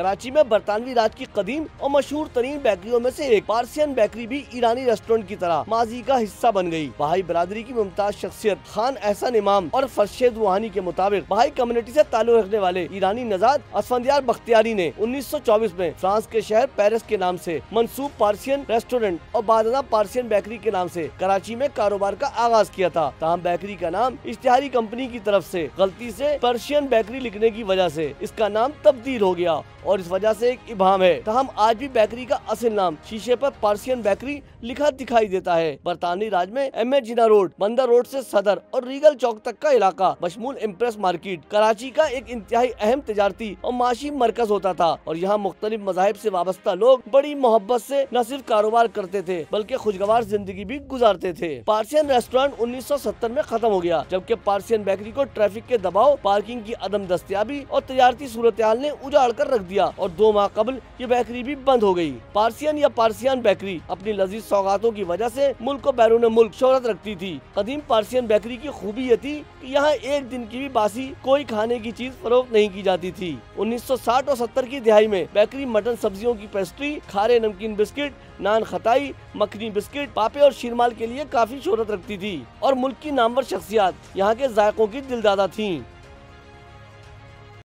कराची में बरतानवी राज की कदीम और मशहूर तरीन बेकरियों में से एक पार्सियन बेकरी भी ईरानी रेस्टोरेंट की तरह माजी का हिस्सा बन गई। बहाई बरादरी की मुमताज शख्सियत खान एहसन इमाम और फरशेद रूहानी के मुताबिक बहाई कम्युनिटी से ताल्लुक रखने वाले ईरानी नजाद असफंदियार बख्तियारी ने 1924 में फ्रांस के शहर पेरिस के नाम से मंसूब पार्सियन रेस्टोरेंट और बादना पार्सियन बेकरी के नाम से कराची में कारोबार का आगाज किया था। ताहम बेकरी का नाम इश्तिहारी कंपनी की तरफ से गलती से पर्शियन बेकरी लिखने की वजह से इसका नाम तब्दील हो गया और इस वजह से एक इबाम है। ताहम आज भी बेकरी का असल नाम शीशे पर पार्सियन बेकरी लिखा दिखाई देता है। बरतानवी राज में एम ए जिना रोड, बंदर रोड से सदर और रीगल चौक तक का इलाका बशमूल इम्प्रेस मार्केट कराची का एक इंतहाई अहम तिजारती और माशी मरकज होता था और यहाँ मुख्तलिफ मज़ाहिब से वाबस्ता लोग बड़ी मोहब्बत से न सिर्फ कारोबार करते थे बल्कि खुशगवार जिंदगी भी गुजारते थे। पार्सियन रेस्टोरेंट 1970 में खत्म हो गया, जबकि पार्सियन बेकरी को ट्रैफिक के दबाव, पार्किंग की अदम दस्तियाबी और तजारती सूरत हाल ने उजाड़ कर रख दिया और 2 माह कबल ये बेकरी भी बंद हो गई। पार्सियन या पार्सियन बेकरी अपनी लजीज सौगातों की वजह से मुल्क और बैरून मुल्क शोहरत रखती थी। कदीम पार्सियन बेकरी की खूबी ये थी कि यहाँ एक दिन की भी बासी कोई खाने की चीज फरोख्त नहीं की जाती थी। 1960 और 70 की दिहाई में बेकरी मटन सब्जियों की पेस्ट्री, खारे नमकीन बिस्किट, नान खताई, मखनी बिस्किट, पापे और शीरमाल के लिए काफी शोहरत रखती थी और मुल्क की नामवर शख्सियत यहाँ के जायकों की दिलदादा थीं।